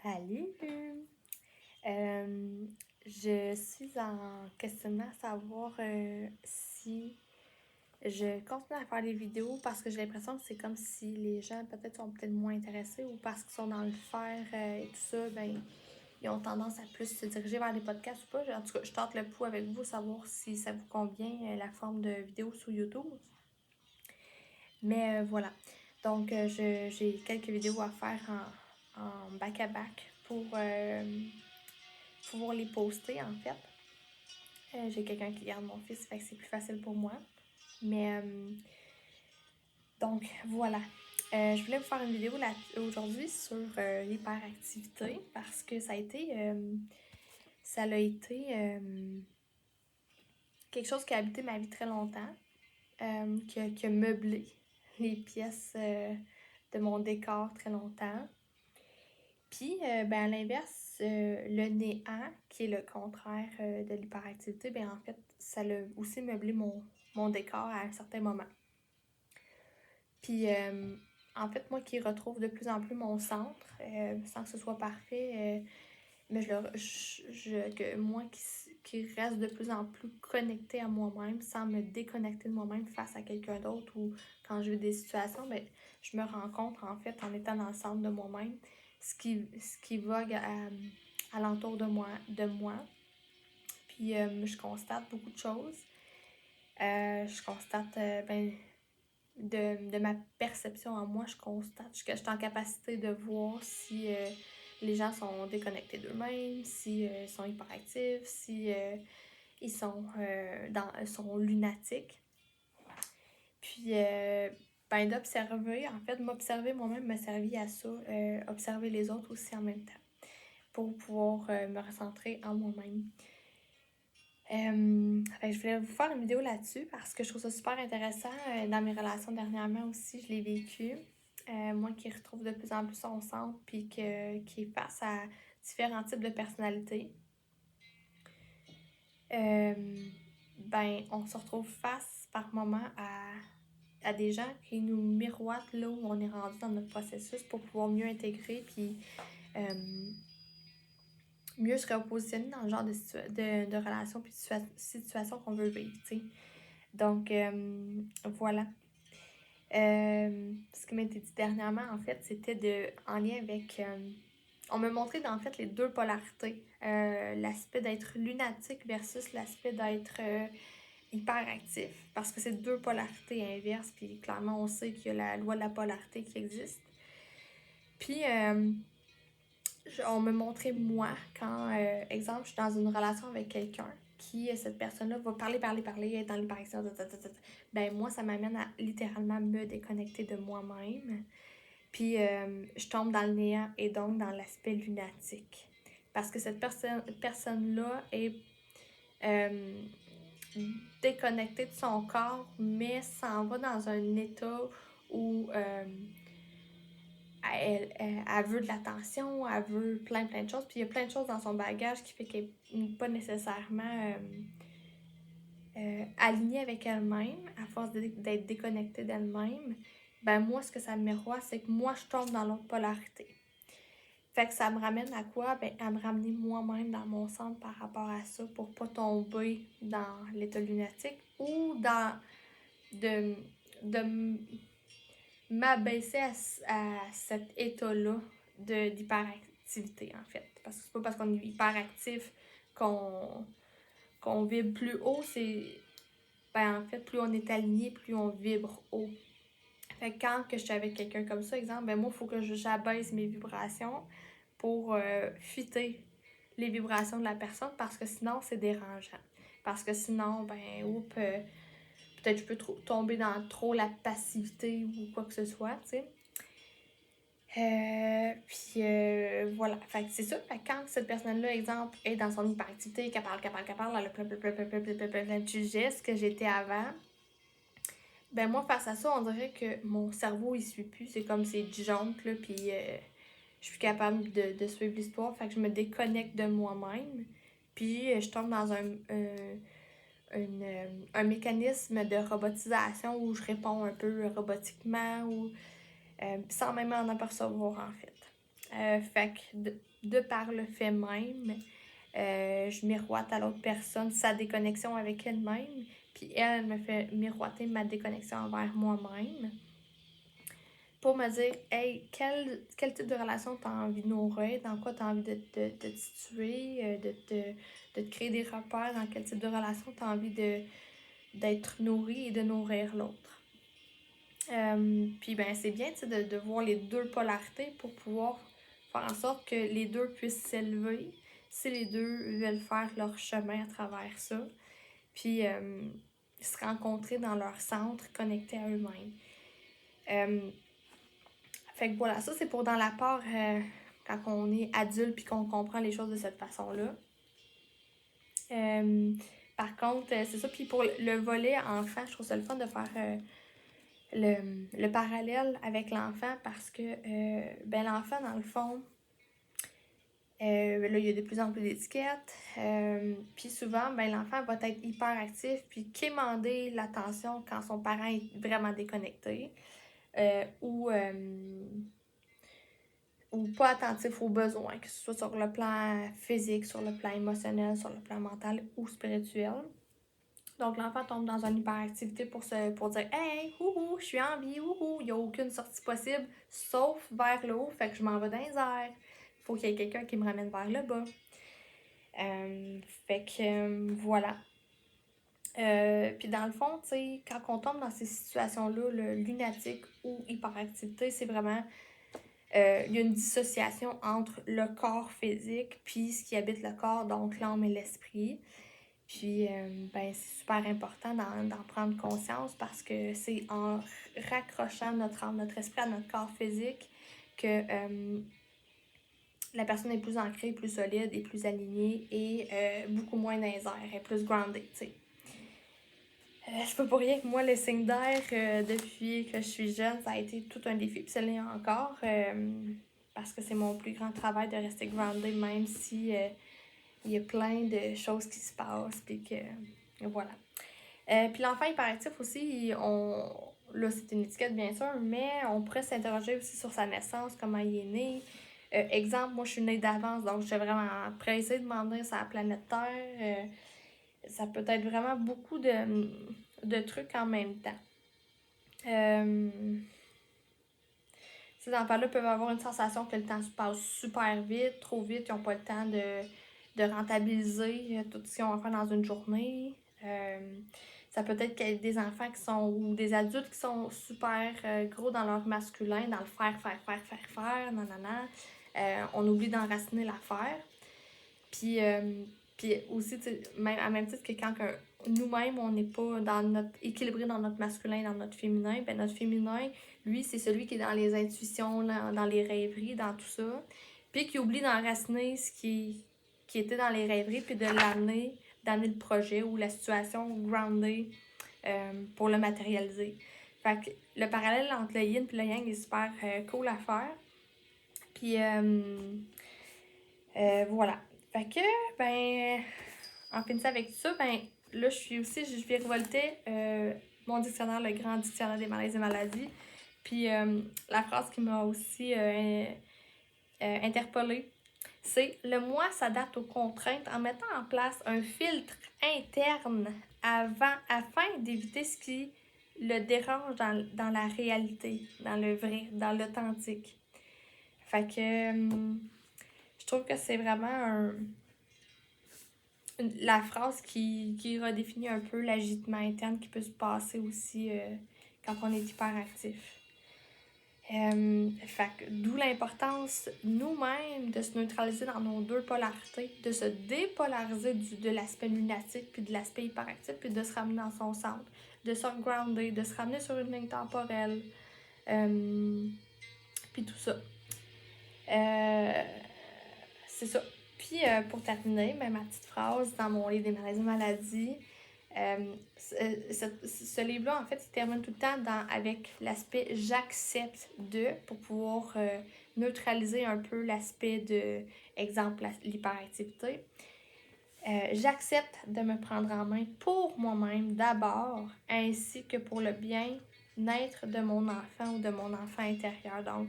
Salut! Je suis en questionnement à savoir si je continue à faire des vidéos parce que j'ai l'impression que c'est comme si les gens peut-être sont peut-être moins intéressés ou parce qu'ils sont dans le faire et tout ça, ben ils ont tendance à plus se diriger vers les podcasts ou pas. En tout cas, je tente le pouls avec vous, savoir si ça vous convient la forme de vidéo sur YouTube. Mais voilà. Donc, j'ai quelques vidéos à faire en back-à-back pour pouvoir les poster, en fait. J'ai quelqu'un qui garde mon fils, fait que c'est plus facile pour moi. Mais, donc, voilà. Je voulais vous faire une vidéo aujourd'hui sur l'hyperactivité parce que ça a été quelque chose qui a habité ma vie très longtemps, qui a meublé les pièces de mon décor très longtemps. Puis, à l'inverse, le néant, qui est le contraire de l'hyperactivité, en fait, ça l'a aussi meublé mon décor à un certain moment. Puis, en fait, moi qui retrouve de plus en plus mon centre, sans que ce soit parfait, mais moi qui reste de plus en plus connectée à moi-même, sans me déconnecter de moi-même face à quelqu'un d'autre ou quand je vis des situations, je me rencontre en fait en étant dans le centre de moi-même, ce qui vogue alentour de moi. Puis je constate beaucoup de choses. Je constate de ma perception en moi, je constate que je suis en capacité de voir si les gens sont déconnectés d'eux-mêmes, si sont hyperactifs, si ils sont lunatiques. Puis, d'observer, en fait, m'observer moi-même m'a servi à ça, observer les autres aussi en même temps, pour pouvoir me recentrer en moi-même. Je voulais vous faire une vidéo là-dessus parce que je trouve ça super intéressant. Dans mes relations dernièrement aussi, je l'ai vécu. Moi qui retrouve de plus en plus son centre puis qui est face à différents types de personnalités. On se retrouve face par moments à des gens qui nous miroitent là où on est rendu dans notre processus pour pouvoir mieux intégrer puis mieux se repositionner dans le genre de relations puis de situations qu'on veut vivre, tu sais. Donc, voilà. Ce qui m'a été dit dernièrement, en fait, c'était en lien avec... on m'a montré, en fait, les deux polarités. L'aspect d'être lunatique versus l'aspect d'être hyperactif. Parce que c'est deux polarités inverses, puis clairement, on sait qu'il y a la loi de la polarité qui existe. Puis, on m'a montré moi, quand, exemple, je suis dans une relation avec quelqu'un, cette personne-là va parler, être dans l'hyperactivité, moi, ça m'amène à littéralement me déconnecter de moi-même. Puis, je tombe dans le néant et donc dans l'aspect lunatique. Parce que cette personne-là est déconnectée de son corps, mais s'en va dans un état où elle veut de l'attention, elle veut plein de choses. Puis il y a plein de choses dans son bagage qui fait qu'elle n'est pas nécessairement alignée avec elle-même, à force d'être déconnectée d'elle-même. Moi, ce que ça me miroite, c'est que moi, je tombe dans l'autre polarité. Fait que ça me ramène à quoi? À me ramener moi-même dans mon centre par rapport à ça pour pas tomber dans l'état lunatique ou de m'abaisser à cet état-là d'hyperactivité, en fait. Parce que c'est pas parce qu'on est hyperactif qu'on vibre plus haut, en fait, plus on est aligné, plus on vibre haut. Fait que quand que je suis avec quelqu'un comme ça, exemple, moi, il faut que j'abaisse mes vibrations pour fitter les vibrations de la personne parce que sinon, c'est dérangeant. Parce que sinon, peut-être je peux tomber dans trop la passivité ou quoi que ce soit, tu sais. Voilà. Fait que c'est ça. Fait que quand cette personne-là, exemple, est dans son hyperactivité, qu'elle parle, elle a plein de sujets, ce que j'étais avant, moi, face à ça, on dirait que mon cerveau, il suit plus. C'est comme c'est disjoncte, là, puis je suis capable de suivre l'histoire. Fait que je me déconnecte de moi-même. Puis je tombe dans un mécanisme de robotisation où je réponds un peu robotiquement ou sans même en apercevoir, en fait. Fait que de par le fait même, je miroite à l'autre personne sa déconnexion avec elle-même, puis elle me fait miroiter ma déconnexion envers moi-même pour me dire, hey, quel type de relation tu as envie de nourrir, dans quoi tu as envie de te situer, de te créer des repères, dans quel type de relation tu as envie d'être nourri et de nourrir l'autre. Puis ben c'est bien de voir les deux polarités pour pouvoir faire en sorte que les deux puissent s'élever si les deux veulent faire leur chemin à travers ça. Puis se rencontrer dans leur centre, connectés à eux-mêmes. Fait que voilà, ça c'est pour dans la part quand on est adulte puis qu'on comprend les choses de cette façon-là. Par contre, c'est ça. Puis pour le volet enfant, je trouve ça le fun de faire le parallèle avec l'enfant parce que ben l'enfant, dans le fond, là, il y a de plus en plus d'étiquettes. Puis souvent, ben, l'enfant va être hyper actif puis quémander l'attention quand son parent est vraiment déconnecté ou pas attentif aux besoins, que ce soit sur le plan physique, sur le plan émotionnel, sur le plan mental ou spirituel. Donc, l'enfant tombe dans une hyperactivité pour dire hey, je suis en vie, il n'y a aucune sortie possible, sauf vers le haut, fait que je m'en vais dans les airs. Il faut qu'il y ait quelqu'un qui me ramène vers le bas. Fait que voilà. Puis dans le fond, tu sais, quand on tombe dans ces situations-là, le lunatique ou hyperactivité, c'est vraiment. Il y a une dissociation entre le corps physique puis ce qui habite le corps, donc l'âme et l'esprit. Puis, ben, c'est super important d'en prendre conscience parce que c'est en raccrochant notre âme, notre esprit à notre corps physique que la personne est plus ancrée, plus solide et plus alignée et beaucoup moins dans les airs, est plus grounded, tu sais. Je peux pas rien que moi, le signe d'air, depuis que je suis jeune, ça a été tout un défi, puis ça l'est encore, parce que c'est mon plus grand travail de rester grounded, même si il y a plein de choses qui se passent, puis que voilà. Puis l'enfant hyperactif aussi, là c'est une étiquette bien sûr, mais on pourrait s'interroger aussi sur sa naissance, comment il est né. Exemple, moi je suis née d'avance, donc j'étais vraiment pressée de m'en venir sur la planète Terre. Ça peut être vraiment beaucoup de trucs en même temps. Ces enfants-là peuvent avoir une sensation que le temps se passe super vite, trop vite, ils n'ont pas le temps de rentabiliser tout ce qu'ils ont à faire dans une journée. Ça peut être qu'il y ait des enfants ou des adultes qui sont super gros dans leur masculin, dans le faire, nanana. On oublie d'enraciner l'affaire. Puis aussi, même, à même titre que quand nous-mêmes, on n'est pas équilibré dans notre masculin et dans notre féminin, ben notre féminin, lui, c'est celui qui est dans les intuitions, dans les rêveries, dans tout ça. Puis qui oublie d'enraciner ce qui était dans les rêveries, puis de d'amener le projet ou la situation groundée pour le matérialiser. Fait que le parallèle entre le yin et le yang est super cool à faire. Puis voilà. Fait que, ben, en finissant avec ça, ben, là, je vais revolter mon dictionnaire, le grand dictionnaire des malaises et maladies. Puis la phrase qui m'a aussi interpellée, c'est le moi s'adapte aux contraintes en mettant en place un filtre interne afin d'éviter ce qui le dérange dans la réalité, dans le vrai, dans l'authentique. Fait que je trouve que c'est vraiment la phrase qui redéfinit un peu l'agitement interne qui peut se passer aussi quand on est hyperactif. D'où l'importance nous-mêmes de se neutraliser dans nos deux polarités, de se dépolariser de l'aspect lunatique puis de l'aspect hyperactif puis de se ramener dans son centre, de se regrounder, de se ramener sur une ligne temporelle, puis tout ça. C'est ça. Puis pour terminer, ben, ma petite phrase dans mon livre des maladies, ce livre-là, en fait, il termine tout le temps avec l'aspect j'accepte de pour pouvoir neutraliser un peu l'aspect de, exemple, l'hyperactivité. J'accepte de me prendre en main pour moi-même d'abord, ainsi que pour le bien-être de mon enfant ou de mon enfant intérieur. Donc,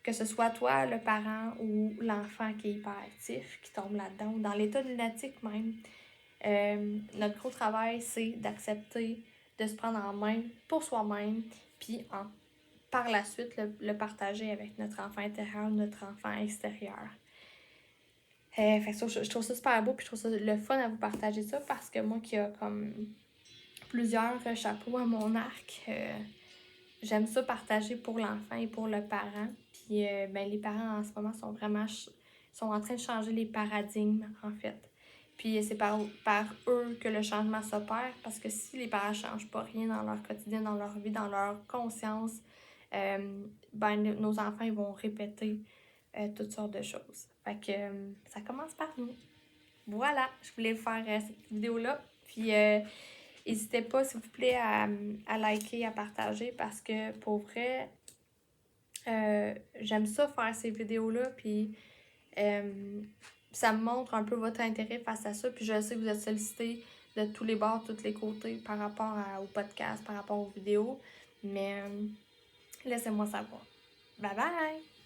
que ce soit toi, le parent ou l'enfant qui est hyperactif, qui tombe là-dedans, ou dans l'état lunatique même. Notre gros travail, c'est d'accepter de se prendre en main pour soi-même, puis par la suite, le partager avec notre enfant intérieur, notre enfant extérieur. Fait que ça, je trouve ça super beau, puis je trouve ça le fun à vous partager ça, parce que moi qui a comme plusieurs chapeaux à mon arc, j'aime ça partager pour l'enfant et pour le parent. Puis ben, les parents en ce moment sont vraiment sont en train de changer les paradigmes, en fait. Puis c'est par eux que le changement s'opère, parce que si les parents ne changent pas rien dans leur quotidien, dans leur vie, dans leur conscience, ben, nos enfants ils vont répéter toutes sortes de choses. Fait que ça commence par nous. Voilà, je voulais faire cette vidéo-là. Puis n'hésitez pas, s'il vous plaît, à liker, à partager, parce que pour vrai, j'aime ça faire ces vidéos-là. Puis ça me montre un peu votre intérêt face à ça. Puis je sais que vous êtes sollicités de tous les bords, de tous les côtés par rapport au podcast, par rapport aux vidéos. Mais laissez-moi savoir. Bye bye!